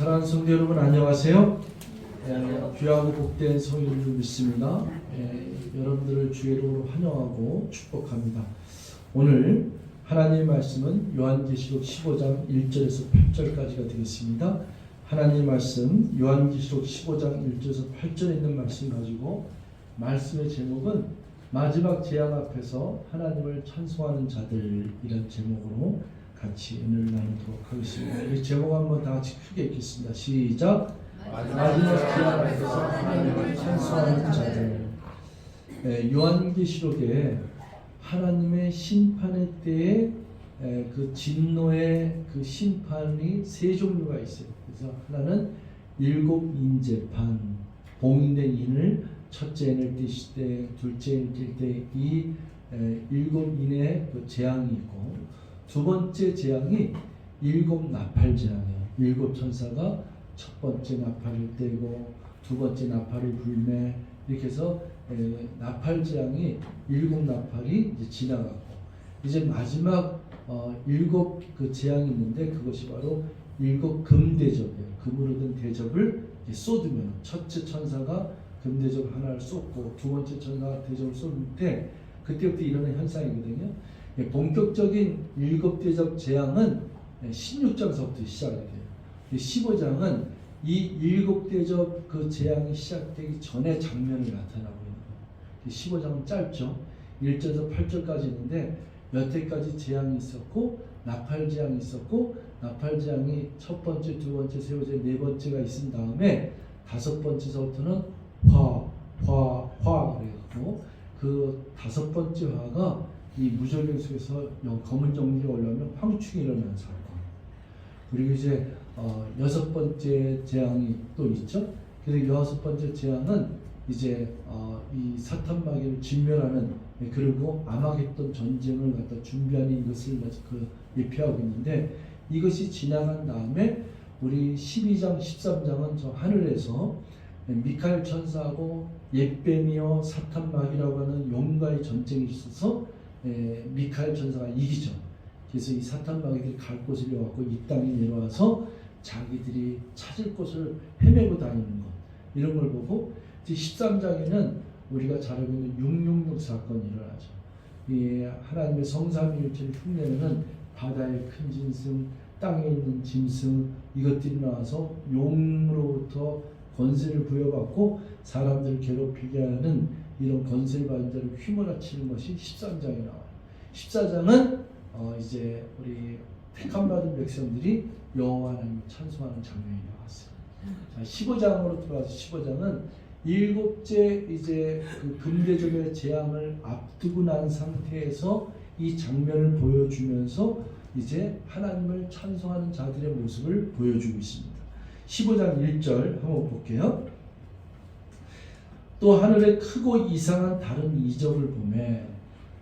사랑하는 성도 여러분 안녕하세요. 귀하고 복된 성일을 믿습니다. 여러분들을 주의 이름으로 환영하고 축복합니다. 오늘 하나님의 말씀은 요한계시록 15장 1절에서 8절까지가 되겠습니다. 하나님의 말씀 요한계시록 15장 1절에서 8절에 있는 말씀 가지고 말씀의 제목은 마지막 재앙 앞에서 하나님을 찬송하는 자들이라는 제목으로 같이 은혜를 나누도록 하겠습니다. 이 제목 한번 다 같이 크게 읽겠습니다. 시작. 마지막 재앙 앞에서 하나님을 찬송하는 자들. 요한계시록에 하나님의 심판의 때에 그 진노의 그 심판이 세 종류가 있어요. 그래서 하나는 일곱 인재판, 봉인된 인을 첫째 인을 띄실 때, 둘째 인을 뜰 때 이 일곱 인의 그 재앙이 있고, 두 번째 재앙이 일곱 나팔 재앙이에요. 일곱 천사가 첫 번째 나팔을 떼고 두 번째 나팔을 불매, 이렇게 해서 나팔 재앙이 일곱 나팔이 이제 지나갔고, 이제 마지막 일곱 그 재앙이 있는데 그것이 바로 일곱 금대접이에요. 금으로 된 대접을 쏟으면 첫째 천사가 금대접 하나를 쏟고 두 번째 천사가 대접을 쏟을 때 그때부터 일어나는 현상이거든요. 본격적인 일곱 대접 재앙은 16장서부터 시작이 돼요. 15장은 이 일곱 대접 그 재앙이 시작되기 전에 장면을 나타나고 있는 거예요. 15장은 짧죠. 1절에서 8절까지 있는데 여태까지 재앙이 있었고 나팔 재앙이 있었고, 나팔 재앙이 첫 번째, 두 번째, 세 번째, 네 번째가 있은 다음에 다섯 번째서부터는 화 그래갖고 그 다섯 번째 화가 이 무전령 속에서 검은 정리가 올라오면 황충이 일어나는 사건. 그리고 이제 여섯 번째 재앙이 또 있죠. 그래서 여섯 번째 재앙은 이제 이 사탄 마귀를 진멸하는, 그리고 아마겟돈 전쟁을 갖다 준비하는 것을 그 예표하고 있는데, 이것이 지나간 다음에 우리 12장 13장은 저 하늘에서 미카엘 천사하고 옛뱀이요 사탄 마귀라고 하는 용과의 전쟁이 있어서 미카엘 천사가 이기죠. 그래서 이 사탄 마귀들이 갈 곳을 잃어갖고 이 땅에 내려와서 자기들이 찾을 곳을 헤매고 다니는 것, 이런 걸 보고, 이제 13장에는 우리가 잘 알고 있는 666 사건이 일어나죠. 이 하나님의 성삼위일체를 흉내내는 바다의 큰 짐승, 땅에 있는 짐승, 이것들이 나와서 용으로부터 권세를 부여받고 사람들을 괴롭히게 하는 이런 권세를 받은 자를 휘몰아치는 것이 13장에 나와요. 14장은 이제 우리 택함 받은 백성들이 여호와 하나님을 찬송하는 장면이 나왔어요. 자, 15장으로 들어와서 15장은 일곱째 이제 그 금대접의 재앙을 앞두고 난 상태에서 이 장면을 보여주면서 이제 하나님을 찬송하는 자들의 모습을 보여주고 있습니다. 15장 1절 한번 볼게요. 또 하늘에 크고 이상한 다른 이적을 보매,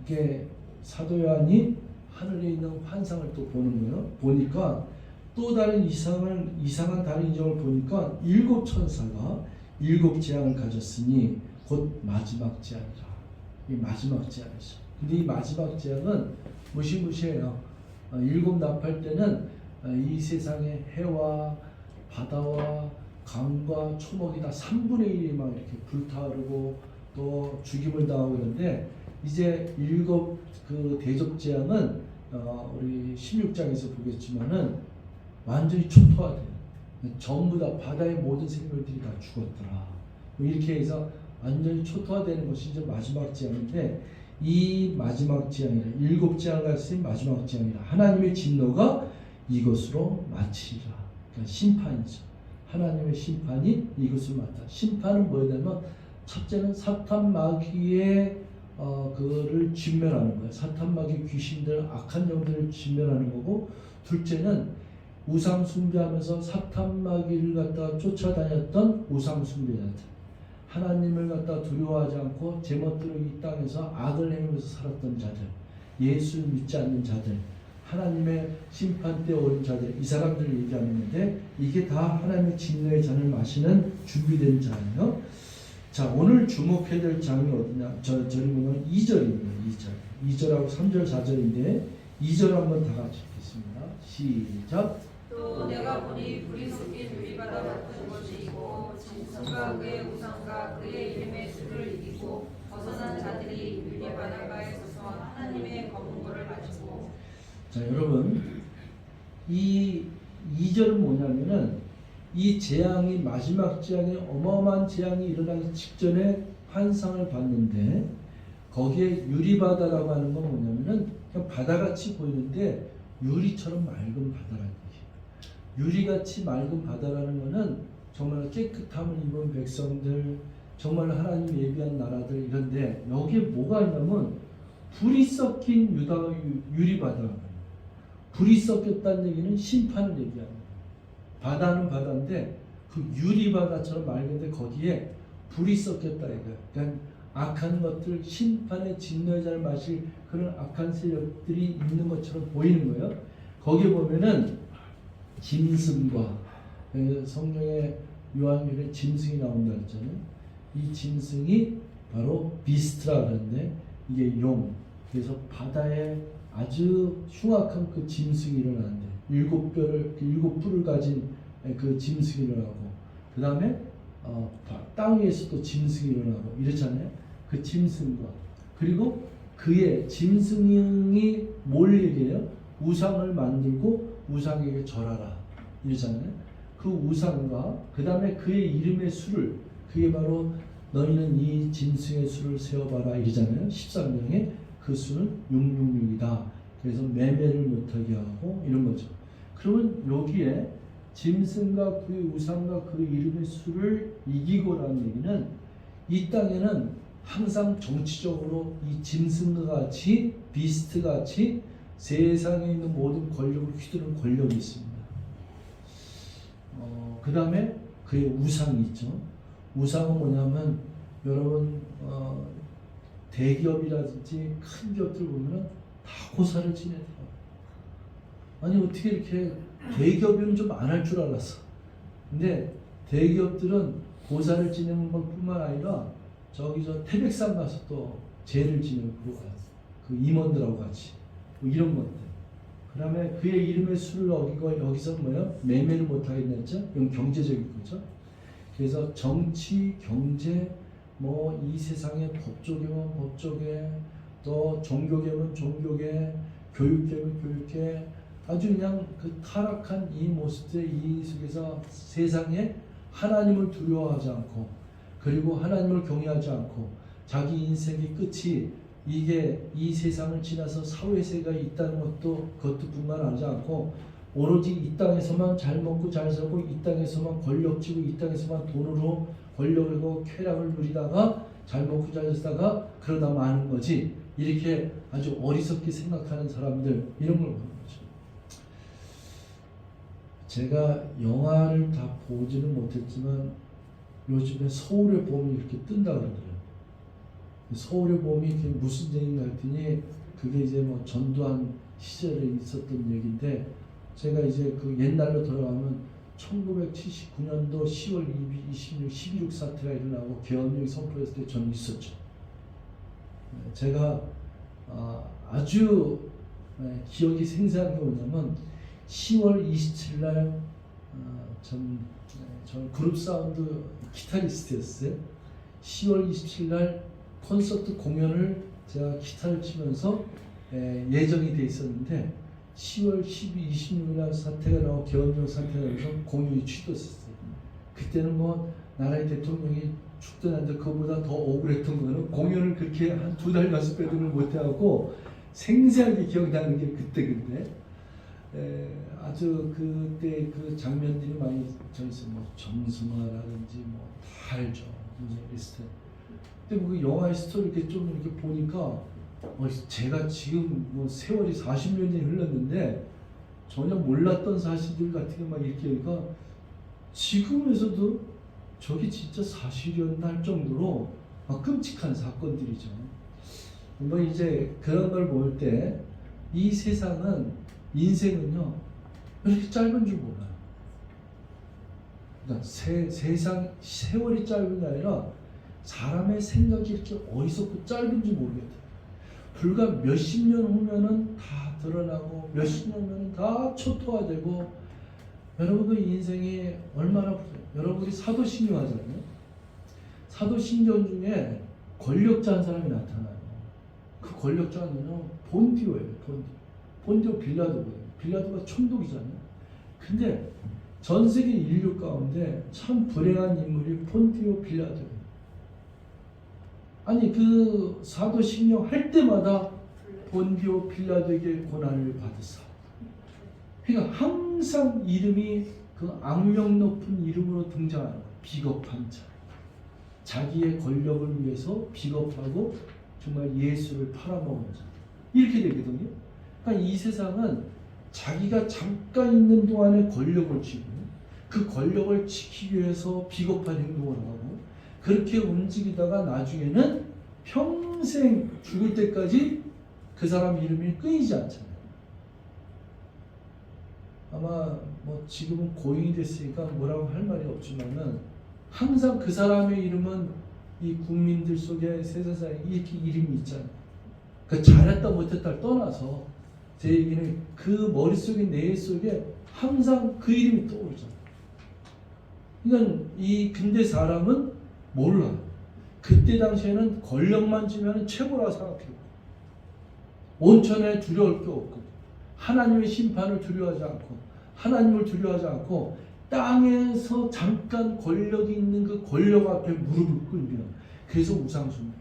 이게 사도 요한이 하늘에 있는 환상을 또 보는 거예요. 보니까 또 다른 이상한 다른 이적을 보니까 일곱 천사가 일곱 재앙을 가졌으니 곧 마지막 재앙이라. 이 마지막 재앙이죠. 근데 이 마지막 재앙은 무시무시해요. 일곱 나팔 때는 이 세상의 해와 바다와 강과 초목이 다 3분의 1이 막 이렇게 불타오르고 또 죽임을 당하고 있는데, 이제 일곱 그 대접 재앙은 우리 16장에서 보겠지만은 완전히 초토화돼요. 전부 다 바다의 모든 생물들이 다 죽었더라. 이렇게 해서 완전히 초토화되는 것이 이제 마지막 재앙인데, 이 마지막 재앙이라, 일곱 재앙을 가진 마지막 재앙이라, 하나님의 진노가 이것으로 마치리라. 그러니까 심판이죠. 하나님의 심판이 이것을 맡아. 심판은 뭐냐면, 첫째는 사탄 마귀의 그거를 진멸하는 거예요. 사탄 마귀 귀신들, 악한 영들을 진멸하는 거고, 둘째는 우상 숭배하면서 사탄 마귀를 갖다 쫓아다녔던 우상 숭배자들, 하나님을 갖다 두려워하지 않고 제멋대로 이 땅에서 악을 행하면서 살았던 자들, 예수를 믿지 않는 자들, 하나님의 심판 때 오는 자들, 이 사람들을 얘기하는데, 이게 다 하나님의 진노의 잔을 마시는 준비된 자예요. 자, 오늘 주목해야 될 장이 어디냐? 저리 보면 2절입니다. 2절하고 3절, 4절인데 2절 한번 다 같이 읽겠습니다. 시작. 또 내가 보니 불이 섞인 유리바다 같은 것이 있고 짐승과 그의 우상과 그의 이름의 수를 이기고 벗어난 자들이 유리바닷가에 서서 하나님의 검은 거를 마시고. 자, 여러분, 이 2절은 뭐냐면은 이 재앙이 마지막 재앙이 어마어마한 재앙이 일어나기 직전에 환상을 봤는데 거기에 유리바다라고 하는 건 뭐냐면은 그냥 바다같이 보이는데 유리처럼 맑은 바다라는 얘기예요. 유리같이 맑은 바다라는 거는 정말 깨끗함을 입은 백성들, 정말 하나님 예비한 나라들 이런데 여기에 뭐가 있냐면 불이 섞인 유리바다라는 거예요. 불이 섞였다는 얘기는 심판을 얘기하는 거예요. 바다는 바다인데 그 유리바다처럼 맑은데 거기에 불이 섞였다 이거예요. 그러니까 악한 것들, 심판의 진노의 잔을 마실 그런 악한 세력들이 있는 것처럼 보이는 거예요. 거기에 보면은 짐승과 성경의 요한일에 짐승이 나온다 했잖아요. 이 짐승이 바로 비스트라 그러는데 이게 용. 그래서 바다에 아주 흉악한 그 짐승이 일어나는데 일곱 뿔을 가진 그 짐승이 일어나고 그 다음에 땅 위에서도 짐승이 일어나고 이렇잖아요. 그 짐승과 그리고 그의 짐승이 뭘 얘기해요? 우상을 만들고 우상에게 절하라 이러잖아요. 그 우상과 그 다음에 그의 이름의 수를 그게 바로 너희는 이 짐승의 수를 세어봐라 이러잖아요. 13장에 그 수는 666이다. 그래서 매매를 못하게 하고 이런 거죠. 그러면 여기에 짐승과 그 우상과 그 이름의 수를 이기고라는 얘기는 이 땅에는 항상 정치적으로 이 짐승과 같이 비스트 같이 세상에 있는 모든 권력을 휘두르는 권력이 있습니다. 그 다음에 그의 우상이 있죠. 우상은 뭐냐면 여러분 대기업이라든지 큰 기업들 보면은 다 고사를 지내더라고요. 아니 어떻게 이렇게 대기업은 좀 안 할 줄 알았어. 근데 대기업들은 고사를 지내는 것뿐만 아니라 저기 저 태백산 가서 또 제를 지내고 그 임원들하고 같이 뭐 이런 것들. 그다음에 그의 이름의 수를 어기고 여기서 뭐요? 매매를 못하겠다 했죠? 이건 경제적인 거죠. 그래서 정치, 경제, 뭐 이 세상의 법조계면 법조계, 또 종교계면 종교계, 교육계면 교육계, 아주 그냥 그 타락한 이 모습들 이 속에서 세상에 하나님을 두려워하지 않고 그리고 하나님을 경외하지 않고 자기 인생의 끝이 이게 이 세상을 지나서 사회세가 있다는 그것도 분간하지 않고 오로지 이 땅에서만 잘 먹고 잘 살고 이 땅에서만 권력지고 이 땅에서만 돈으로 권력을 하고 쾌락을 누리다가 잘 먹고 잘 살다가 그러다 마는 거지 이렇게 아주 어리석게 생각하는 사람들 이런 걸 보는 거죠. 제가 영화를 다 보지는 못했지만 요즘에 서울의 봄이 이렇게 뜬다 그러더라고요. 서울의 봄이 그게 무슨 얘기인가 했더니 그게 이제 뭐 전두환 시절에 있었던 얘기인데 제가 이제 그 옛날로 돌아가면 1979년도 10월 26, 11.6 사태가 일어나고 계엄령이 선포했을 때 저는 있었죠. 제가 아주 기억이 생생한 게 뭐냐면 10월 27일 날 전 그룹 사운드 기타리스트였어요. 10월 27일 날 콘서트 공연을 제가 기타를 치면서 예정이 돼 있었는데 10월 12, 26일 날 사태가 나고 계엄령 사태가 나서 공연이 취소됐어요. 그때는 뭐 나라의 대통령이 죽더라는데 그거보다 더 억울했던 거는 공연을 그렇게 한 2달 연습해도 못해갖고 생생하게 기억나는 게 그때 근데 아주 그때 그 장면들이 많이 저기서 뭐 정승화라든지 뭐 다 알죠. 비슷해. 근데 그 영화의 스토리 이렇게 좀 이렇게 보니까 제가 지금 뭐 세월이 40년이 흘렀는데 전혀 몰랐던 사실들 같은 게 막 이렇게 하니까 지금에서도 저게 진짜 사실이었나 할 정도로 막 끔찍한 사건들이죠. 뭐 이제 그런 걸 볼 때 이 세상은 인생은요 이렇게 짧은 줄 몰라요. 그러니까 세상 세월이 짧은 게 아니라 사람의 생각이 이렇게 어리석고 짧은지 모르겠다. 불과 몇십 년 후면은 다 드러나고 몇십 년 후면은 다 초토화되고 여러분 그 인생이 얼마나 여러분이 사도신경 하잖아요. 사도신경 중에 권력자 한 사람이 나타나요. 그 권력자는요 본디오예요. 본디오 빌라도거든요. 빌라도가 총독이잖아요. 근데 전 세계 인류 가운데 참 불행한 인물이 본디오 빌라도예요. 아니 그 사도신경 할 때마다 본디오 빌라도에게 고난을 받으사. 그러니까 항상 이름이 그 악명 높은 이름으로 등장하는 거예요. 비겁한 자. 자기의 권력을 위해서 비겁하고 정말 예수를 팔아먹은 자. 이렇게 되거든요. 그러니까 이 세상은 자기가 잠깐 있는 동안에 권력을 쥐고 그 권력을 지키기 위해서 비겁한 행동을 하고 그렇게 움직이다가 나중에는 평생 죽을 때까지 그 사람 이름이 끊이지 않잖아요. 아마 뭐 지금은 고인이 됐으니까 뭐라고 할 말이 없지만은 항상 그 사람의 이름은 이 국민들 속에 세상에 이렇게 이름이 있잖아요. 그 잘했다 못했다를 떠나서 제 얘기는 그 머릿속에 뇌 속에 항상 그 이름이 떠오르잖아요. 그러니까 이 근대 사람은 몰라요. 그때 당시에는 권력만 주면 최고라고 생각해요. 온천에 두려울 게 없고 하나님의 심판을 두려워하지 않고 하나님을 두려워하지 않고 땅에서 잠깐 권력이 있는 그 권력 앞에 무릎을 꿇으면 그래서 우상숭배를.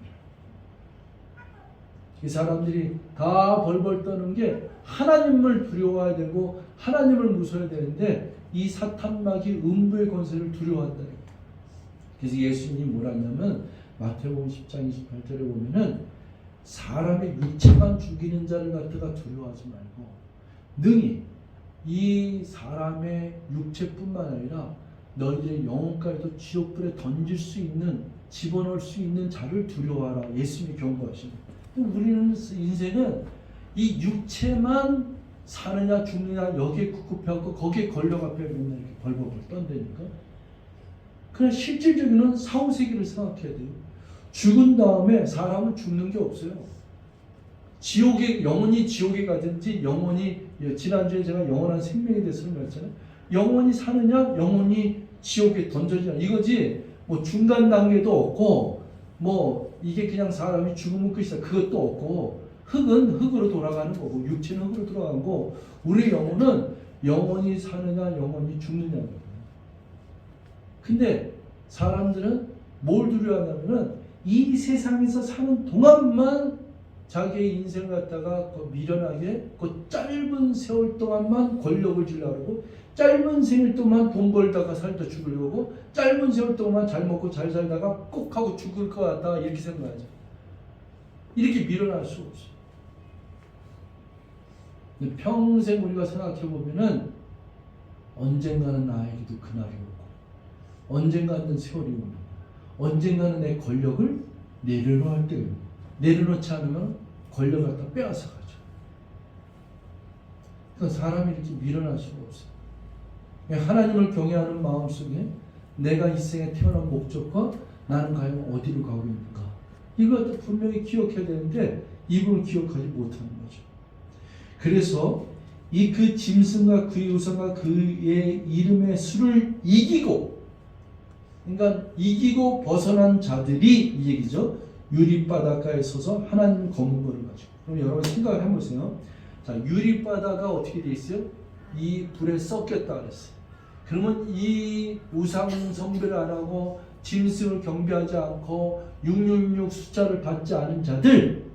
이 사람들이 다 벌벌 떠는 게 하나님을 두려워해야 되고 하나님을 무서워해야 되는데 이 사탄막이 음부의 권세를 두려워한다. 그래서 예수님이 뭐라 하냐면 마태복음 10장 28절에 보면은 사람의 육체만 죽이는 자를 갖다가 두려워하지 말고 능히 이 사람의 육체뿐만 아니라 너희들의 영혼까지도 지옥불에 던질 수 있는 집어넣을 수 있는 자를 두려워하라. 예수님이 경고하십니다. 우리는 인생은 이 육체만 사느냐 죽느냐 여기에 굽굽해갖고 거기에 권력 앞에 맨날 이렇게 벌벌 떤다니까. 그냥 실질적인 사후세계를 생각해야 돼요. 죽은 다음에 사람은 죽는 게 없어요. 지옥에 영원히 지옥에 가든지 영원히 지난주에 제가 영원한 생명에 대해서 설명했잖아요. 영원히 사느냐 영원히 지옥에 던져지냐 이거지. 뭐 중간 단계도 없고 뭐 이게 그냥 사람이 죽으면 끝이다 그것도 없고 흙은 흙으로 돌아가는 거고 육체는 흙으로 돌아가는 거고 우리 영혼은 영원히 사느냐 영원히 죽느냐 거예요. 근데 사람들은 뭘 두려워하냐면은 이 세상에서 사는 동안만 자기의 인생을 갖다가 미련하게 그 짧은 세월 동안만 권력을 주려고 짧은 생일 동안 돈 벌다가 살다 죽으려고 짧은 세월 동안 잘 먹고 잘 살다가 꼭 하고 죽을 것 같다 이렇게 생각하죠. 이렇게 미련할 수 없어요. 근데 평생 우리가 생각해 보면은 언젠가는 나에게도 그날이 오고 언젠가는 세월이 오고 언젠가는 내 권력을 내려놓을 때가 오고 내려놓지 않으면 권력을 갖다 빼앗아 가죠. 그러니까 사람이 이렇게 밀어날 수가 없어요. 하나님을 경외하는 마음속에 내가 이 생에 태어난 목적과 나는 과연 어디로 가고 있는가 이것도 분명히 기억해야 되는데 이분을 기억하지 못하는 거죠. 그래서 이 그 짐승과 그의 우상과 그의 이름의 수를 이기고 그러니까 이기고 벗어난 자들이 이 얘기죠. 유리바닷가에 서서 하나님 검은 거를 가지고. 그럼 여러분 생각을 해보세요. 자, 유리바다가 어떻게 돼 있어요? 이 불에 썩겠다 그랬어요. 그러면 이 우상 숭배를 안 하고 짐승을 경배하지 않고 666 숫자를 받지 않은 자들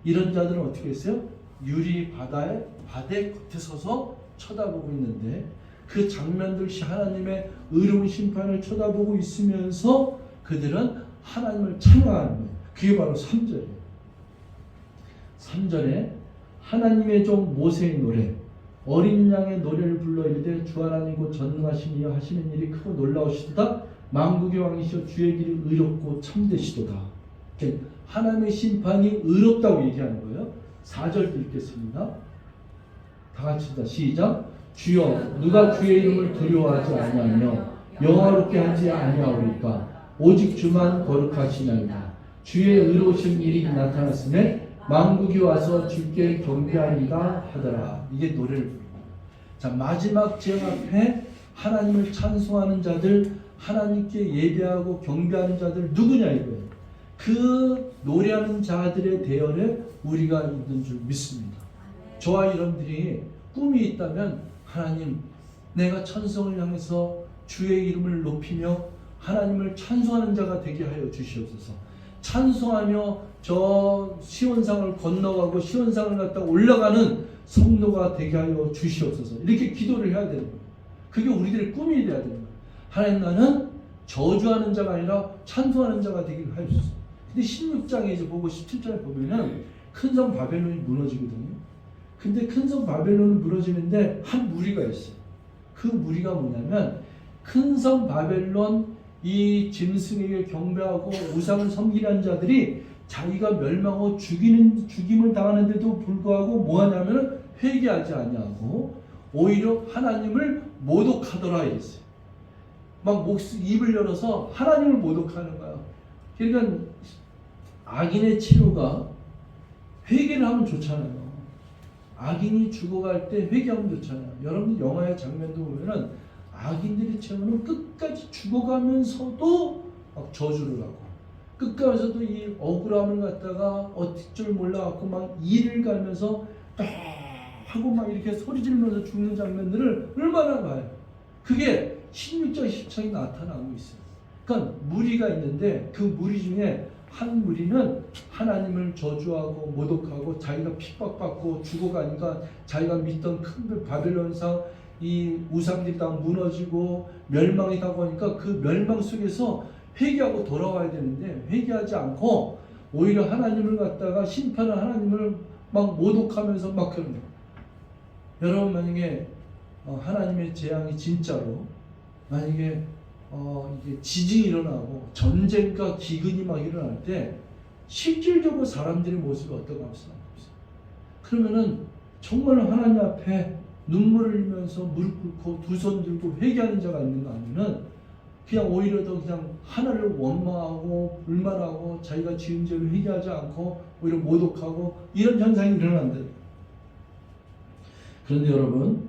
이런 자들은 어떻게 했어요? 유리바다에 바다에 겉에 서서 쳐다보고 있는데 그 장면들이 하나님의 의로운 심판을 쳐다보고 있으면서 그들은 하나님을 찬양하는 거예요. 그게 바로 3절이에요. 3절에 하나님의 종 모세의 노래 어린 양의 노래를 불러 이르되 주 하나님 곧 전능하신 이여 하시는 일이 크고 놀라우시도다 만국의 왕이시여 주의 길이 의롭고 참되시도다. 하나님의 심판이 의롭다고 얘기하는 거예요. 4절도 읽겠습니다. 다 같이 시작. 주여 누가 주의 이름을 두려워하지 아니하며 영화롭게 하지 아니하오리까 오직 주만 거룩하시나이다. 주의 의로우신 일이 나타났음에 만국이 와서 주께 경배하리라 하더라. 이게 노래를 부릅니다. 자, 마지막 제 앞에 하나님을 찬송하는 자들, 하나님께 예배하고 경배하는 자들 누구냐 이거예요. 그 노래하는 자들의 대열에 우리가 있는 줄 믿습니다. 저와 여러분들이 꿈이 있다면 하나님, 내가 천성을 향해서 주의 이름을 높이며 하나님을 찬송하는 자가 되게 하여 주시옵소서. 찬송하며 저 시온산을 건너가고 시온산을 갔다 올라가는 성도가 되게 하여 주시옵소서. 이렇게 기도를 해야 되는 거예요. 그게 우리들의 꿈이 돼야 되는 거예요. 하나님, 나는 저주하는 자가 아니라 찬송하는 자가 되기를 하여 주소서. 근데 16장에 이제 보고 17장에 보면은 큰 성 바벨론이 무너지거든요. 근데 큰 성 바벨론이 무너지는데 한 무리가 있어요. 그 무리가 뭐냐면 큰 성 바벨론 이 짐승에게 경배하고 우상을 섬기는 자들이 자기가 멸망하고 죽임을 당하는데도 불구하고 뭐하냐면 회개하지 아니하고 오히려 하나님을 모독하더라 이랬어요. 막 입을 열어서 하나님을 모독하는 거야. 그러니까 악인의 치료가 회개를 하면 좋잖아요. 악인이 죽어갈 때 회개하면 좋잖아요. 여러분 영화의 장면도 보면은 악인들의 채우는 끝까지 죽어가면서도 막 저주를 하고 끝가면서도 이 억울함을 갖다가 어쩔 줄 몰라갖고 막 이를 갈면서 딱 하고 막 이렇게 소리 지르면서 죽는 장면들을 얼마나 봐요. 그게 16장 17장에 나타나고 있어요. 그러니까 무리가 있는데 그 무리 중에 한 무리는 하나님을 저주하고 모독하고 자기가 핍박받고 죽어가니까 자기가 믿던 큰 바벨론상 이 우상들이 다 무너지고 멸망이 다고 하니까 그 멸망 속에서 회개하고 돌아와야 되는데 회개하지 않고 오히려 하나님을 갖다가 심판을 하나님을 막 모독하면서 막 그런 거예요. 여러분 만약에 하나님의 재앙이 진짜로 만약에 이게 지진이 일어나고 전쟁과 기근이 막 일어날 때 실질적으로 사람들의 모습이 어떤가 합시다. 그러면은 정말 하나님 앞에 눈물을 흘리면서 무릎 꿇고 두 손 들고 회개하는 자가 있는가 하면은 그냥 오히려 더 그냥 하나를 원망하고 불만하고 자기가 지은 죄를 회개하지 않고 오히려 모독하고 이런 현상이 일어난다. 그런데 여러분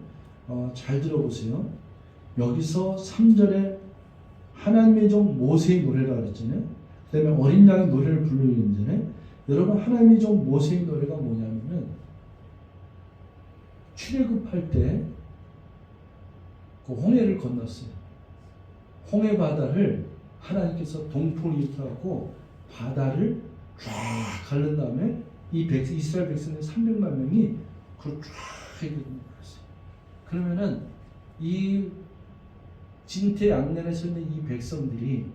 잘 들어보세요. 여기서 3절에 하나님의 종 모세의 노래가 그랬잖아요. 그 다음에 어린 양의 노래를 부르는 전에 여러분 하나님의 종 모세의 노래가 뭐냐면은 출애굽할 때 그 홍해를 건넜어요. 홍해 바다를 하나님께서 동풍을 일으켜갖고 바다를 쫙 가른 다음에 이스라엘 백성들 300만 명이 그걸 쫙 이렇게 갔어요. 그러면은 이 진퇴양난에 서 있는 이 백성들이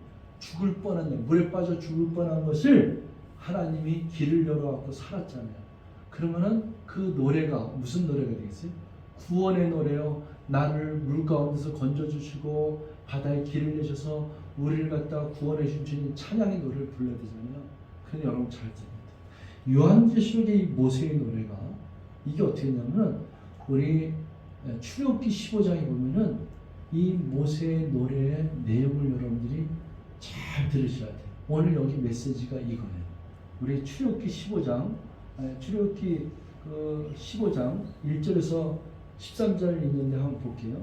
죽을 뻔한 물에 빠져 죽을 뻔한 것을 하나님이 길을 열어갖고 살았잖아요. 그러면은 그 노래가 무슨 노래가 되겠어요? 구원의 노래요. 나를 물 가운데서 건져주시고 바다에 길을 내셔서 우리를 갖다가 구원해 주신 주님 찬양의 노래를 불러야 되잖아요. 그런데 여러분 잘 들어요. 요한계시록의 이 모세의 노래가 이게 어떻게 했냐면 우리 출애굽기 15장에 보면은 이 모세의 노래의 내용을 여러분들이 잘 들으셔야 돼요. 오늘 여기 메시지가 이거예요. 우리 출애굽기 15장 출애굽기 그 15장 1절에서 13절 있는데 한번 볼게요.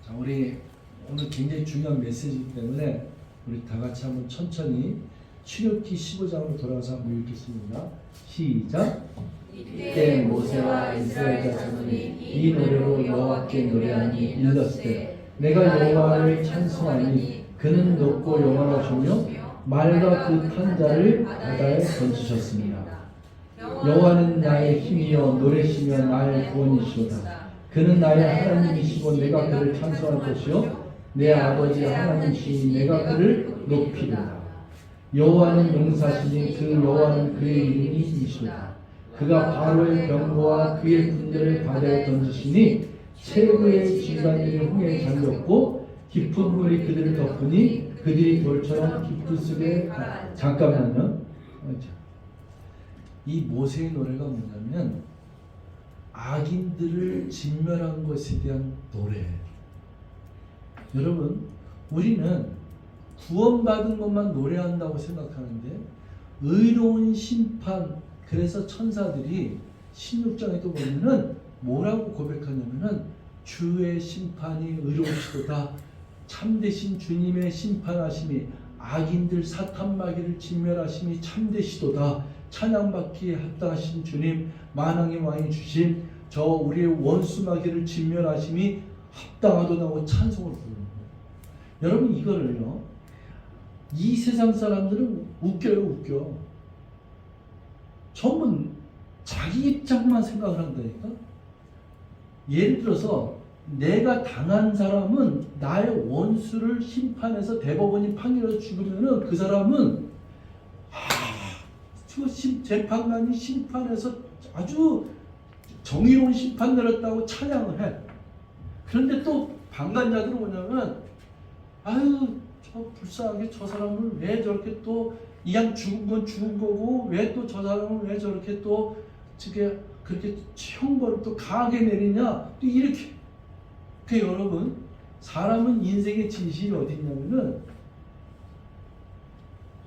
자, 우리 오늘 굉장히 중요한 메시지이기 때문에 우리 다 같이 한번 천천히 출애굽기 15장으로 돌아가서 한번 읽겠습니다. 시작. 이때 모세와 이스라엘 자손이 이 노래로 여호와께 노래하니 일렀으되 내가 여호와를 찬송하니 그는 높고 영원하시며 말과 그 탄 자를 바다에 던지셨습니다. 여호와는 나의 힘이여 노래시며 나의 구원이시로다. 그는 나의 하나님이시고 내가 그를 찬송할 것이요 내 아버지 하나님이시니 내가 그를 높이리라. 여호와는 용사시니 그 여호와는 그의 이름이 이시로다. 그가 바로의 병거와 그의 군대를 바다에 던지시니 최고의 지간들이 홍해에 잠겼고 깊은 물이 그들을 덮으니 그들이 돌처럼 깊은 속에 잠깐만요. 이 모세의 노래가 뭐냐면 악인들을 진멸한 것에 대한 노래예요. 여러분 우리는 구원받은 것만 노래한다고 생각하는데 의로운 심판 그래서 천사들이 16장에도 보면은 뭐라고 고백하냐면은 주의 심판이 의로우시도다. 참되신 주님의 심판하심이 악인들 사탄 마귀를 진멸하심이 참되시도다. 찬양받기에 합당하신 주님, 만왕의 왕이 주신 저 우리의 원수 마귀를 진멸하심이 합당하도다고 찬송을 부르는 거예요. 여러분 이거를요, 이 세상 사람들은 웃겨. 전부 자기 입장만 생각을 한다니까. 예를 들어서 내가 당한 사람은 나의 원수를 심판해서 대법원이 판결해서 죽으면은 그 사람은 재판관이 심판해서 아주 정의로운 심판 내렸다고 찬양을 해. 그런데 또 방관자들은 뭐냐면 아유 저 불쌍하게 저 사람을 왜 저렇게 또 이왕 죽은 건 죽은 거고 왜 또 저 사람을 왜 저렇게 또 저게 그렇게 형벌을 또 강하게 내리냐 또 이렇게. 그 여러분 사람은 인생의 진실이 어디 있냐면은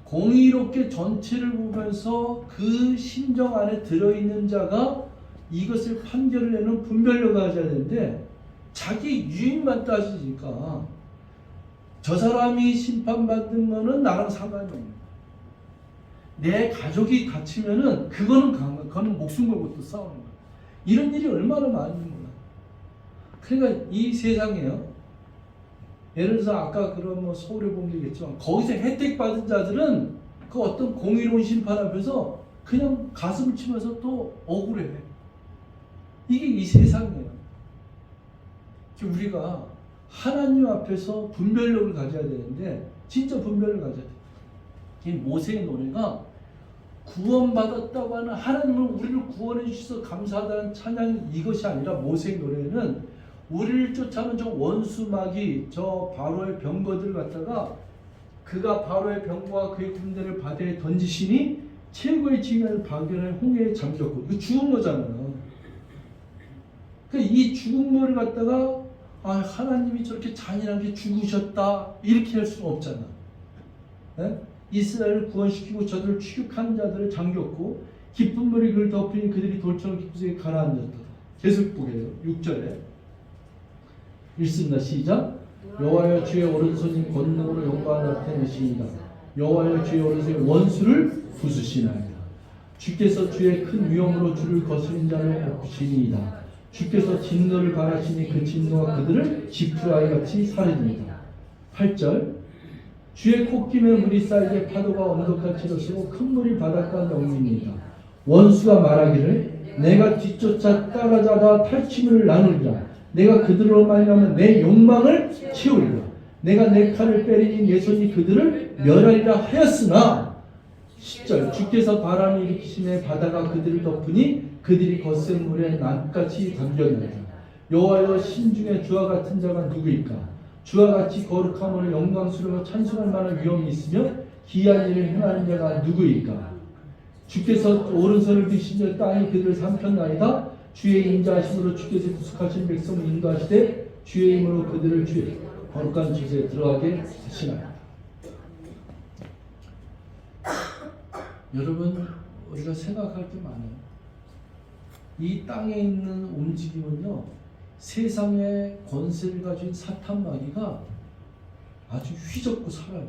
공의롭게 전체를 보면서 그 심정 안에 들어있는 자가 이것을 판결을 내는 분별력을 가져야 되는데 자기 유익만 따지니까 저 사람이 심판받는 거는 나랑 상관이 없는 거야. 내 가족이 다치면은 그거는 목숨 걸고 또 싸우는 거야. 이런 일이 얼마나 많은 거야. 그러니까 이 세상에요. 예를 들어서 아까 그런 뭐 서울에 보면 되겠지만 거기서 혜택 받은 자들은 그 어떤 공의로운 심판 앞에서 그냥 가슴을 치면서 또 억울해. 이게 이 세상이에요. 우리가 하나님 앞에서 분별력을 가져야 되는데 진짜 분별을 가져야 돼. 이 모세의 노래가 구원받았다고 하는 하나님은 우리를 구원해 주셔서 감사하다는 찬양이 이것이 아니라 모세의 노래는 우리를 쫓아오는 저 원수마귀 저 바로의 병거들 갖다가 그가 바로의 병거와 그의 군대를 바다에 던지시니 최고의 징을 발견해 홍해에 잠겼고 이거 죽은 거잖아요. 그러니까 이 죽은 거를 갖다가 하나님이 저렇게 잔인하게 죽으셨다 이렇게 할 수는 없잖아. 네? 이스라엘을 구원시키고 저들을 취급하는 자들을 잠겼고 깊은 물이 그를 덮으니 그들이 돌처럼 깊은 속에 가라앉았다. 계속 보게요. 6절에 읽습니다. 시작. 여호와여 주의 오른손이 권능으로 영광을 나타내시니이다. 여호와여 주의 오른손이 원수를 부수시나이다. 주께서 주의 큰 위엄으로 주를 거스린 자를 엎으시니이다. 주께서 진노를 가하시니 그 진노가 그들을 지푸라기 같이 사르니이다. 8절. 주의 콧김에 물이 쌓이게 파도가 언덕같이 일어서고 큰 물이 바닷가 넘깁니다. 원수가 말하기를 내가 뒤쫓아 따라잡아 탈취물을 나누리라. 내가 그들로 말미암아 내 욕망을 채우리라. 내가 내 칼을 빼리니 내 손이 그들을 멸하리라 하였으나 10절 주께서 바람을 일으키시매 바다가 그들을 덮으니 그들이 거센 물에 낫같이 담겼나이다. 여호와여 신중에 주와 같은 자가 누구일까? 주와 같이 거룩함으로 영광스러워 찬송할 만한 위엄이 있으며 기이한 일을 행하는 자가 누구일까? 주께서 오른손을 드신 자 땅이 그들을 삼켰나이다. 주의 인자하심으로 주께서 구속하신 백성을 인도하시되 주의 힘으로 그들을 주의 거룩한 곳에 들어가게 하시나이다. 여러분 우리가 생각할 게 많아요. 이 땅에 있는 움직임은요 세상의 권세를 가진 사탄 마귀가 아주 휘젓고 살아요.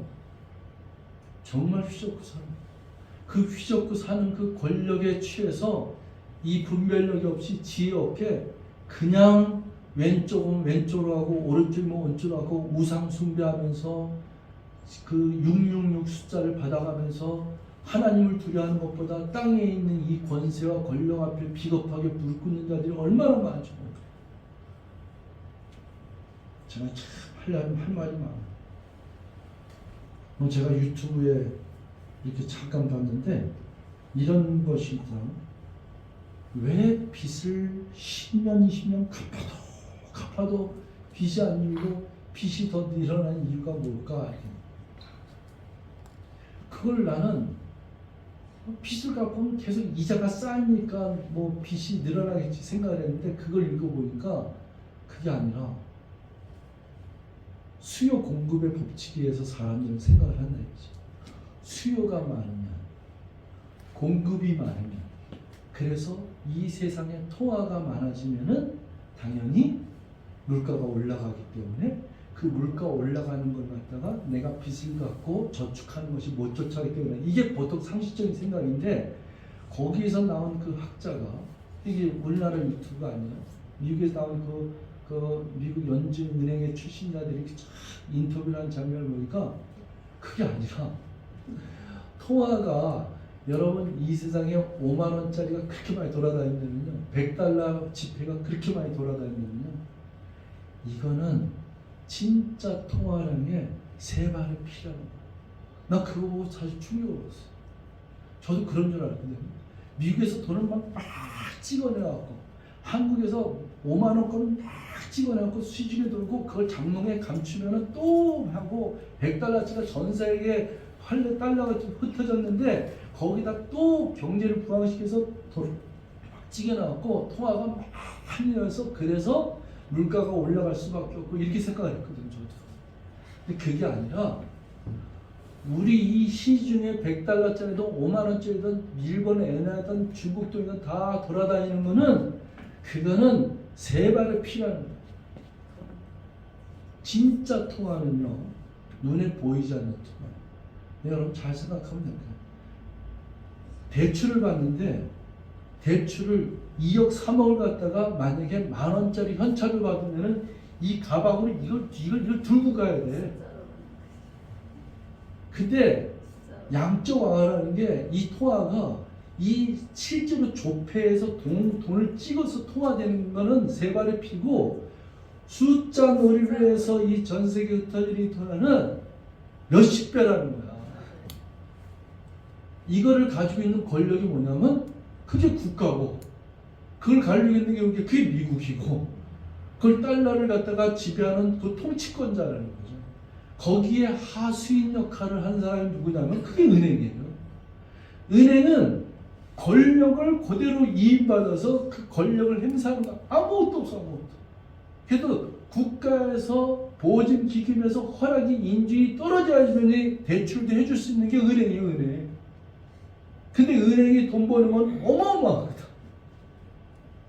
정말 휘젓고 살아요. 그 휘젓고 사는 그 권력에 취해서 이 분별력이 없이 지혜 없게 그냥 왼쪽은 왼쪽으로 하고 오른쪽은 오른쪽으로 하고 우상 숭배하면서 그 666 숫자를 받아가면서 하나님을 두려워하는 것보다 땅에 있는 이 권세와 권력 앞에 비겁하게 불 끄는 자들이 얼마나 많죠. 제가 참 할 말이 많아요. 제가 유튜브에 이렇게 잠깐 봤는데 이런 것이 있더라고요. 왜 빚을 10년, 20년 갚아도 빚이 안 밀고 빚이 더 늘어나는 이유가 뭘까? 그걸 나는 빚을 갚으면 계속 이자가 쌓이니까 뭐 빚이 늘어나겠지 생각을 했는데 그걸 읽어보니까 그게 아니라 수요 공급의 법칙에 의해서 사람들은 생각을 한다 했지. 수요가 많으면 공급이 많으면 그래서 이 세상에 토화가 많아지면은 당연히 물가가 올라가기 때문에 그 물가 올라가는 걸 갖다가 내가 빚을 갖고 저축하는 것이 못 쫓아가기 때문에 이게 보통 상식적인 생각인데 거기에서 나온 그 학자가 이게 우리나라 유튜브가 아니야. 미국에서 나온 그 미국 연준은행의 출신자들이 쫙 인터뷰를 한 장면을 보니까 그게 아니라 통화가 여러분 이 세상에 5만 원짜리가 그렇게 많이 돌아다니면요 100달러 지폐가 그렇게 많이 돌아다니면요 이거는 진짜 통화량의 3배를 피라는 거야. 나 그거 보고 사실 충격을 받았어요. 저도 그런 줄 알았거든요. 미국에서 돈을 막 찍어내갖고 한국에서 5만 원 거는 막 찍어내갖고 수지에 돌고 그걸 장롱에 감추면은 또 하고 100달러치가 전 세계에 달러가 좀 흩어졌는데 거기다 또 경제를 부양시켜서 돈을 막 찍어내갖고 통화가 막 팔리면서 그래서 물가가 올라갈 수밖에 없고 이렇게 생각을 했거든요. 저도. 근데 그게 아니라 우리 이 시중에 100달러짜리든 5만 원짜리든 일본 엔화든 중국 돈이든 다 돌아다니는 거는 그거는 3배를 피라는 거예요. 진짜 통화는요 눈에 보이지 않는 통화. 여러분 잘 생각하면 됩니다. 대출을 받는데 대출을 2억 3억을 갖다가 만약에 만 원짜리 현찰을 받으면은 이 가방으로 이걸 들고 가야 돼. 근데 양적 완화라는 게 이 통화가 이 실제로 조폐해서 돈을 찍어서 통화되는 거는 3배를 피고 숫자 놀이를 해서 이 전 세계 흩어지는 통화는 몇십 배라는 거야. 이거를 가지고 있는 권력이 뭐냐면 그게 국가고 그걸 가지고 있는 게 그게 미국이고 그걸 달러를 갖다가 지배하는 그 통치권자라는 거죠. 거기에 하수인 역할을 한 사람이 누구냐면 그게 은행이에요. 은행은 권력을 그대로 이임받아서 그 권력을 행사하는 거 아무것도 없어. 아무것도. 그래도 국가에서 보증기금에서 허락이 인준이 떨어져야지 대출도 해줄 수 있는 게 은행이에요. 은행. 근데 은행이 돈 버는 건 어마어마하거든.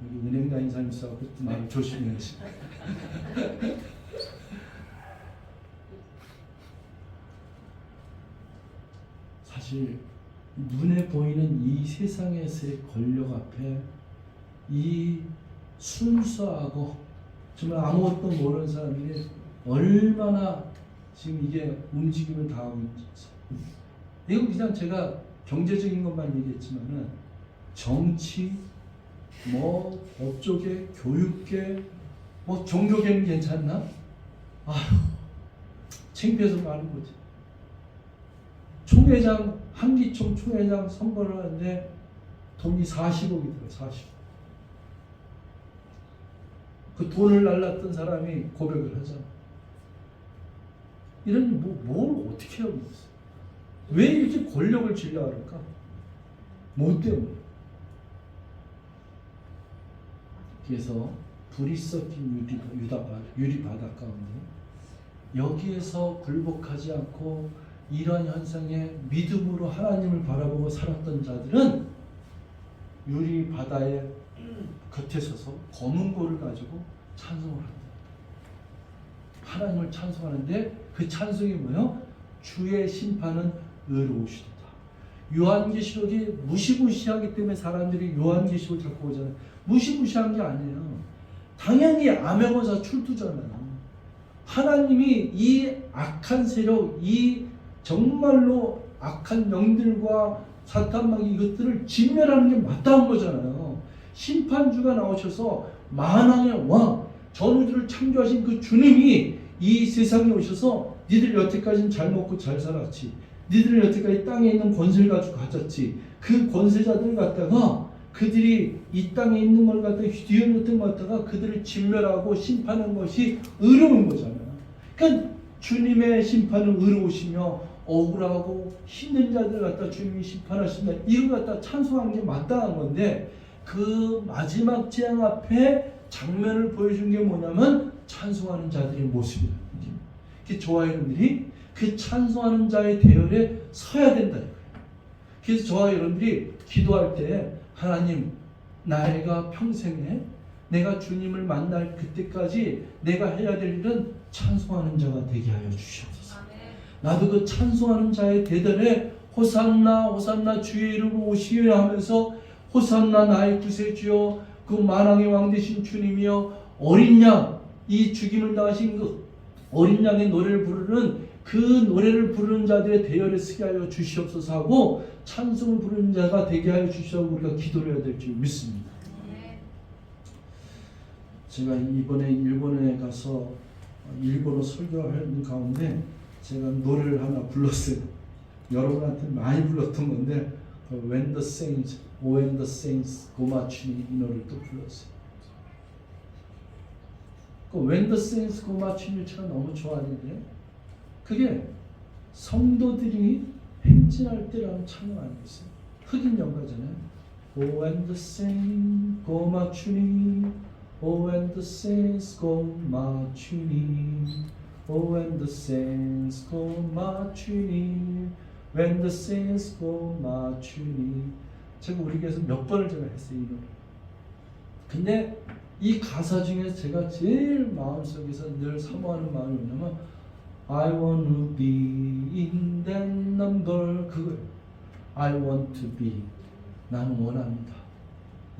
여기 은행 다니는 사람이 있어서 말 조심해야지. 사실 눈에 보이는 이 세상에서의 권력 앞에 이 순수하고 정말 아무것도 모르는 사람들이 얼마나 지금 이게 움직임을 당하고 있는지. 이건 그냥 제가 경제적인 것만 얘기했지만은 정치, 뭐 법조계, 교육계, 뭐 종교계는 괜찮나? 아휴, 창피해서 말하는 거지. 총회장, 한기총 총회장 선거를 하는데 돈이 40억이 들어요. 40억. 그 돈을 날랐던 사람이 고백을 하잖아. 이런 뭘 어떻게 하고 있어? 왜 이렇게 권력을 지려고 할까? 뭐 때문에? 그래서 불이 섞인 유리바닥 가운데 여기에서 굴복하지 않고 이러한 현상에 믿음으로 하나님을 바라보고 살았던 자들은 유리바다의 곁에 서서 검은 고를 가지고 찬송을 한다. 하나님을 찬송하는데 그 찬송이 뭐예요? 주의 심판은 의로우시도다. 요한계시록이 무시무시하기 때문에 사람들이 요한계시록을 자꾸 보잖아요. 무시무시한 게 아니에요. 당연히 암행어사 출두잖아요. 하나님이 이 악한 세력, 이 정말로 악한 영들과 사탄마귀 이것들을 진멸하는 게 마땅한 거잖아요. 심판주가 나오셔서 만왕의 왕, 전우주를 창조하신 그 주님이 이 세상에 오셔서 니들 여태까지는 잘 먹고 잘 살았지. 니들 여태까지 땅에 있는 권세를 가지고 가졌지. 그 권세자들 갖다가 그들이 이 땅에 있는 걸 갖다가 뒤흔들던 것 갖다가 그들을 진멸하고 심판하는 것이 의로운 거잖아요. 그러니까 주님의 심판은 의로우시며 억울하고 힘든 자들 갖다 주님이 심판하신다. 이걸 갖다 찬송하는 게 마땅한 건데 그 마지막 재앙 앞에 장면을 보여준 게 뭐냐면 찬송하는 자들의 모습이에요. 저와 여러분들이 그 찬송하는 자의 대열에 서야 된다. 그래서 저와 여러분들이 기도할 때 하나님, 나이가 평생에 내가 주님을 만날 그때까지 내가 해야 될 일은 찬송하는 자가 되게 하여 주시옵소서. 나도 그 찬송하는 자의 대열에 호산나 호산나 주의 이름으로 오시려 하면서 호산나 나의 구세주여, 그 만왕의 왕 되신 주님이여, 어린 양, 이 죽임을 당하신 그 어린 양의 노래를 부르는 그 노래를 부르는 자들의 대열에 서게 하여 주시옵소서 하고 찬송을 부르는 자가 되게 하여 주시라고 우리가 기도를 해야 될 줄 믿습니다. 제가 이번에 일본에 가서 일본어 설교하는 가운데 제가 노래를 하나 불렀어요. 여러분한테 많이 불렀던 건데 When the Saints, When the Saints 고마추니 이 노래를 또 불렀어요. When the Saints 고마추니를 제가 너무 좋아하는데요. 그게 성도들이 행진할 때라는 찬양 아니겠어요? 흑인 연가잖아요. When the Saints 고마추니, when the Saints 고마추니, when the Saints 고마추니, when the Saints 고마추니. 제가 우리 교회에서 몇 번을 제가 했어요, 이 노래. 근데 이 가사 중에 제가 제일 마음속에서 늘 사모하는 마음이 뭐냐면 I want to be in that number. 그거예요. I want to be. 나는 원합니다.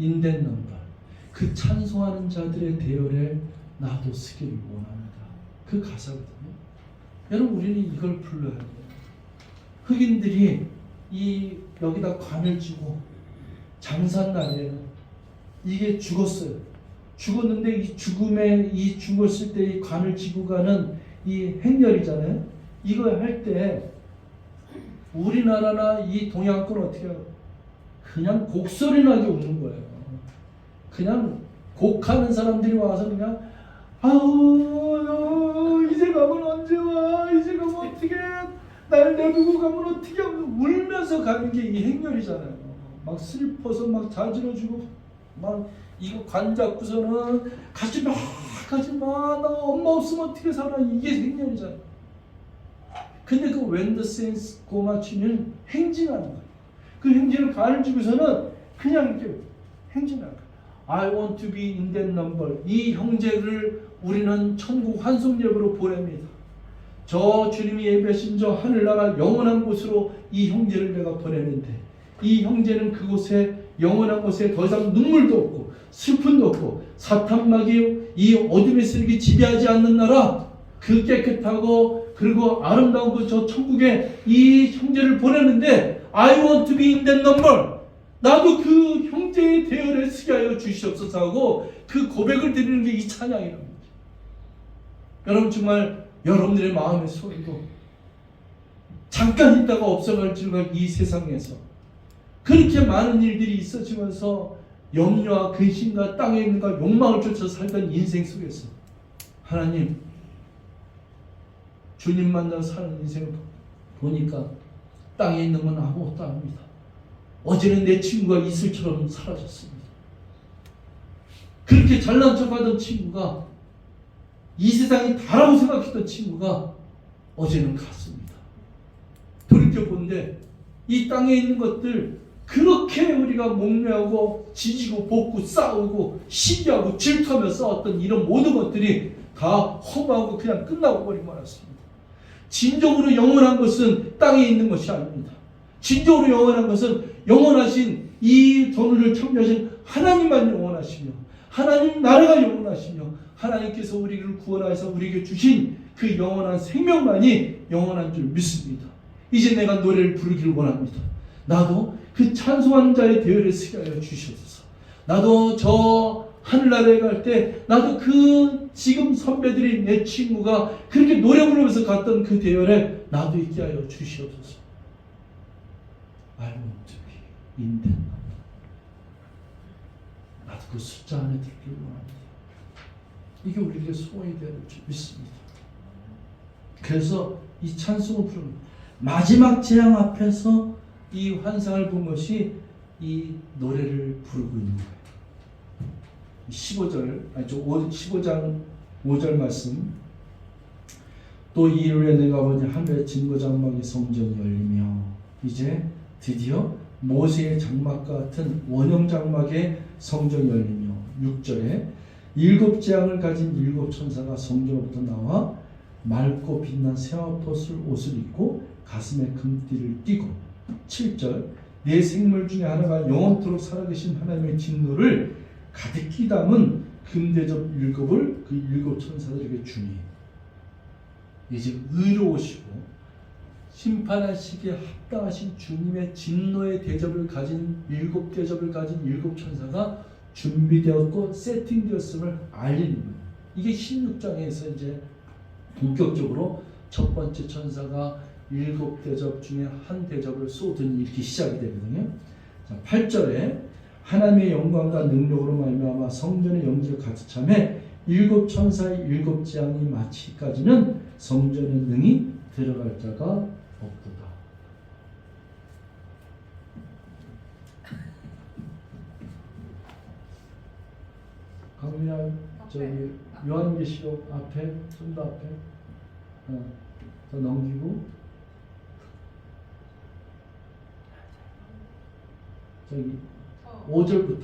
In that number. 그 찬송하는 자들의 대열에 나도 서기를 원합니다. 그 가사거든요. 여러분, 우리는 이걸 불러야 돼요. 흑인들이 이 여기다 관을 쥐고 장산날에는 이게 죽었어요. 죽었는데 이 죽음에 이 죽었을 때 이 관을 쥐고 가는 이 행렬이잖아요. 이거 할 때 우리나라나 이 동양권 어떻게 해요? 그냥 곡소리 나게 웃는 거예요. 그냥 곡하는 사람들이 와서 그냥 아우 이제 가면 언제 와? 이제 가면 어떻게? 날 내두고 가면 어떻게? 울면서 가는 게 이 행렬이잖아요. 막 슬퍼서 막 자지러지고 막 이거 관 잡고서는 가지마 가지마, 나 엄마 없으면 어떻게 살아? 이게 행렬이잖아. 근데 그 When the Saints 고마추니는 행진하는 거예요. 그 행진을 가를 주고서는 그냥 이렇게 행진하는 거예요. I want to be in that number. 이 형제를 우리는 천국 환송 예배로 보냅니다. 저 주님이 예배하신 저 하늘나라 영원한 곳으로 이 형제를 내가 보내는데 이 형제는 그곳에 영원한 곳에 더 이상 눈물도 없고 슬픔도 없고 사탄마귀 이 어둠의 세력이 지배하지 않는 나라, 그 깨끗하고 그리고 아름다운 그 저 천국에 이 형제를 보내는데 I want to be in that number. 나도 그 형제의 대열에 서게 하여 주시옵소서 하고 그 고백을 드리는 게 이 찬양이라는 거죠. 여러분, 정말 여러분들의 마음의 소리도 잠깐 있다가 없어갈 줄과 이 세상에서 그렇게 많은 일들이 있어지면서 염려와 근심과 땅에 있는가 욕망을 쫓아 살던 인생 속에서 하나님, 주님 만나 사는 인생을 보니까 땅에 있는 건 아무것도 아닙니다. 어제는 내 친구가 이슬처럼 사라졌습니다. 그렇게 잘난 척하던 친구가, 이 세상이 다라고 생각했던 친구가 어제는 갔습니다. 돌이켜본데 이 땅에 있는 것들, 그렇게 우리가 목매하고 지지고 볶고 싸우고 시기하고 질투하며 싸웠던 이런 모든 것들이 다 허무하고 그냥 끝나고 버리고 말았습니다. 진정으로 영원한 것은 땅에 있는 것이 아닙니다. 진정으로 영원한 것은 영원하신 이 전우를 창조하신 하나님만 영원하시며 하나님 나라가 영원하시며 하나님께서 우리를 구원하셔서 우리에게 주신 그 영원한 생명만이 영원한 줄 믿습니다. 이제 내가 노래를 부르기를 원합니다. 나도 그 찬송하는 자의 대열에 서게 하여 주시옵소서. 나도 저 하늘나라에 갈 때 나도 그 지금 선배들이 내 친구가 그렇게 노래 부르면서 갔던 그 대열에 나도 있게 하여 주시옵소서. I want to be in that number. 나도 그 숫자 안에 들기를 원합니다. 이게 우리에게 소원이 되는 줄 믿습니다. 그래서 이 찬송을 부르는 마지막 재앙 앞에서 이 환상을 본 것이 이 노래를 부르고 있는 거예요. 15장 5절 말씀. 또 이일에 내가 보니 하늘의 증거장막이 성전이 열리며 이제 드디어 모세의 장막과 같은 원형 장막의 성전이 열리며 6절에 7 재앙을 가진 7 천사가 성전으로부터 나와 맑고 빛난 새화옷을 옷을 입고 가슴에 금띠를 띠고 7절 네 생물 중에 하나가 영원토록 살아계신 하나님의 진노를 가득히 담은 금대접 7을 그 7 천사들에게 주니 이제 의로우시고 심판하시기에 합당하신 주님의 진노의 대접을 가진 7 대접을 가진 7 천사가 준비되었고 세팅되었음을 알리는 거예요. 이게 16장에서 이제 본격적으로 첫 번째 천사가 7 대접 중에 한 대접을 쏟으니 이렇게 시작이 되거든요. 자, 8절에 하나님의 영광과 능력으로 말미암아 성전의 영지가 가득 차매 7 천사의 7 재앙이 마치기까지는 성전에 능히 들어갈 자가 없도다. 강민아 저기 요한계시록 앞에 좀 더 앞에 더 넘기고 저기 5절부터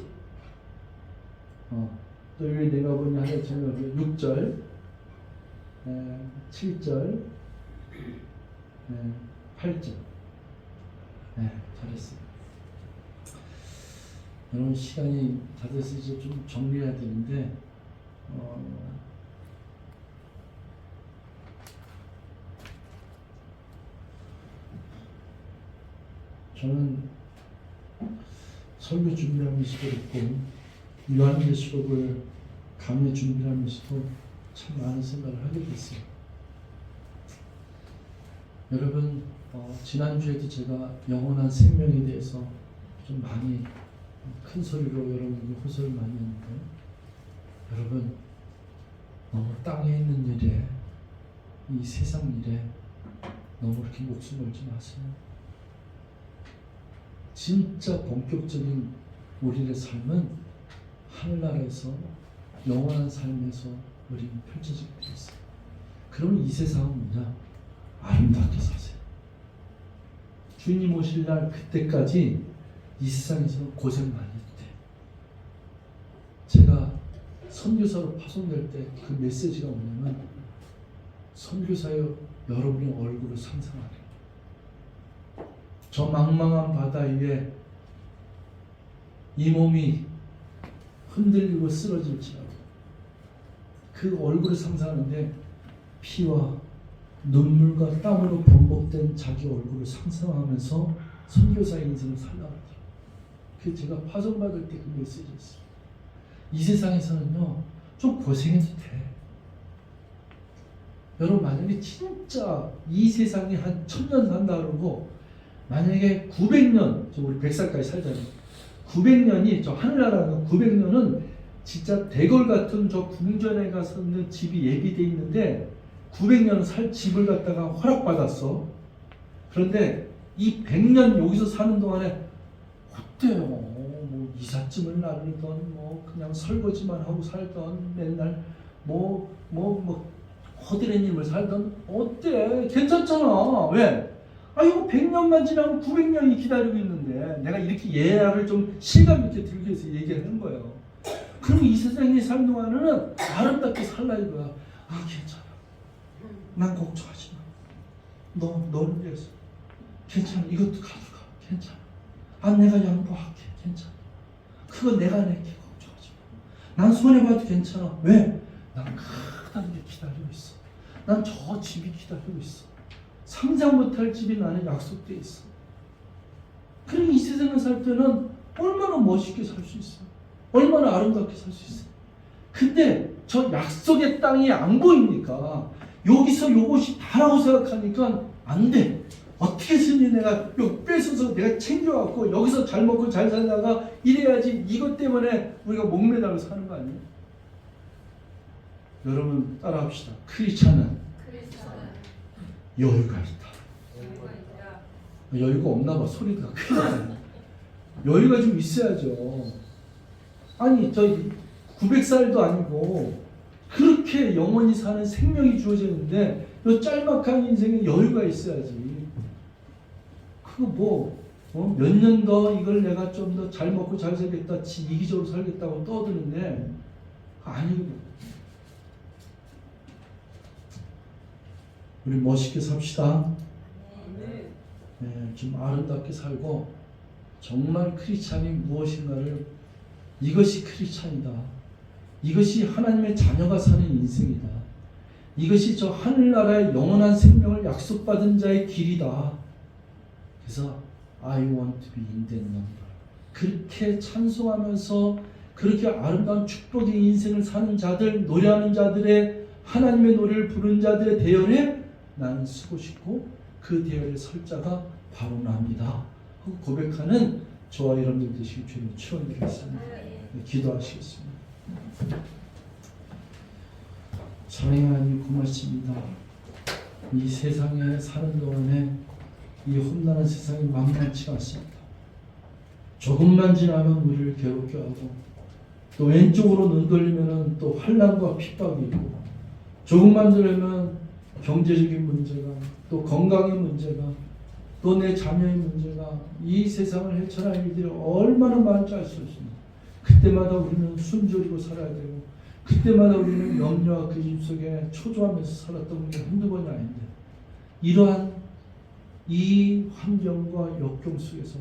또 왜 내가 보니 하나 지금 6절 7절 8절 잘했어요. 여러분 시간이 다 돼서 이제 좀 정리해야 되는데 저는 설교 준비하면서도 그렇고 요한계시록을 강의 준비하면서도 참 많은 생각을 하게 됐어요. 여러분 지난주에도 제가 영원한 생명에 대해서 좀 많이 큰 소리로 여러분에게 호소를 많이 했는데 여러분 너무 땅에 있는 일에 이 세상 일에 너무 그렇게 목숨 걸지 마세요. 진짜 본격적인 우리의 삶은 하늘나라에서 영원한 삶에서 우리는 펼쳐지게 되어 있어요. 그러면 이 세상은 뭐냐? 아름답게 사세요. 주님 오실 날 그때까지 이 세상에서 고생 많이 해도 돼. 제가 선교사로 파송될 때 그 메시지가 뭐냐면 선교사여 여러분의 얼굴을 상상하래. 저 망망한 바다 위에 이 몸이 흔들리고 쓰러질지라도 그 얼굴을 상상하는데 피와 눈물과 땀으로 번복된 자기 얼굴을 상상하면서 선교사의 인생을 살아가죠. 그게 제가 파송받을 때 그 메시지였어요. 이 세상에서는요 좀 고생해도 돼. 여러분 만약에 진짜 이 세상에 한 1000년 산다 그러고 만약에 900년 저 우리 100살까지 살잖아요. 900년이 저 하늘나라는 900년은 진짜 대궐 같은 저 궁전에 가서 있는 집이 예비돼 있는데 900년 살 집을 갖다가 허락받았어. 그런데 이 100년 여기서 사는 동안에 어때요? 뭐 이삿짐을 나르던 뭐 그냥 설거지만 하고 살던 맨날 뭐 허드렛 님을 살던 어때? 괜찮잖아. 왜? 이거 100년만 지나면 900년이 기다리고 있는데 내가 이렇게 예화를 좀 실감 있게 들기 위해서 얘기하는 거예요. 그럼 이 세상에 사는 동안은 아름답게 살라 이거야. 괜찮아. 난 걱정하지 마. 너를 위해서. 괜찮아. 이것도 가져가. 괜찮아. 내가 양보할게. 괜찮아. 그거 내가 낼게. 걱정하지 마. 난 손해봐도 괜찮아. 왜? 난 크다는 게 기다리고 있어. 난 저 집이 기다리고 있어. 상상 못할 집이 나는 약속돼 있어. 그럼 이 세상에 살 때는 얼마나 멋있게 살 수 있어. 얼마나 아름답게 살 수 있어. 근데 저 약속의 땅이 안 보입니까? 여기서 요것이 다라고 생각하니까 안 돼. 어떻게 해서니 내가 요 뺏어서 내가 챙겨갖고 여기서 잘 먹고 잘 살다가 이래야지. 이것 때문에 우리가 목매달고 사는 거 아니에요? 여러분 따라합시다. 크리스찬은 여유가 있다. 여유가 없나 봐. 소리가 크게 나네. 여유가 좀 있어야죠. 아니 저희 900살도 아니고 그렇게 영원히 사는 생명이 주어지는데 이 짤막한 인생에 여유가 있어야지. 그거 몇 년 더 이걸 내가 좀 더 잘 먹고 잘 살겠다, 이기적으로 살겠다고 떠드는데 아니고 우리 멋있게 삽시다. 좀 아름답게 살고 정말 크리스찬이 무엇인가를 이것이 크리스찬이다. 이것이 하나님의 자녀가 사는 인생이다. 이것이 저 하늘나라의 영원한 생명을 약속받은 자의 길이다. 그래서 I want to be in that number. 그렇게 찬송하면서 그렇게 아름다운 축복의 인생을 사는 자들, 노래하는 자들의 하나님의 노래를 부르는 자들의 대열에 나는 서고 싶고 그 대열에 설 자가 바로 납니다. 하고 고백하는 저와 여러분들 되시길 주님 축원드리겠습니다. 기도하시겠습니다. 사랑의 하나님 고맙습니다. 이 세상에 사는 동안에 이 험난한 세상이 만만치 않습니다. 조금만 지나면 우리를 괴롭게 하고 또 왼쪽으로 눈 돌리면 또 환난과 핍박이 있고 조금만 들으면 경제적인 문제가 또 건강의 문제가 또 내 자녀의 문제가 이 세상을 헤쳐나갈 일들이 얼마나 많은지 알 수 있습니다. 그때마다 우리는 숨죽이고 살아야 되고 그때마다 우리는 염려와 그 집 속에 초조하면서 살았던 게 한두 번이 아닌데 이러한 이 환경과 역경 속에서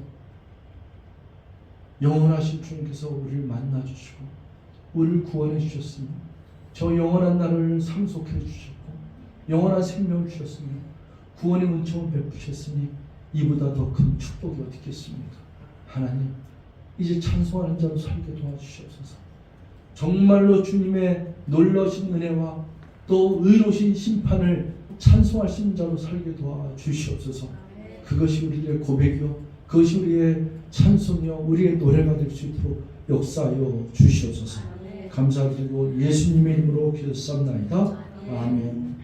영원하신 주님께서 우리를 만나 주시고 우리를 구원해 주셨으며 저 영원한 날을 상속해 주셨고 영원한 생명을 주셨으며 구원의 은총을 베푸셨으니 이보다 더 큰 축복이 어디 있겠습니까? 하나님 이제 찬송하는 자로 살게 도와주시옵소서. 정말로 주님의 놀라우신 은혜와 또 의로우신 심판을 찬송할 수 있는 자로 살게 도와주시옵소서. 그것이 우리의 고백이요 그것이 우리의 찬송이요 우리의 노래가 될 수 있도록 역사하여 주시옵소서. 감사드리고 예수님의 이름으로 기도합나이다. 아멘.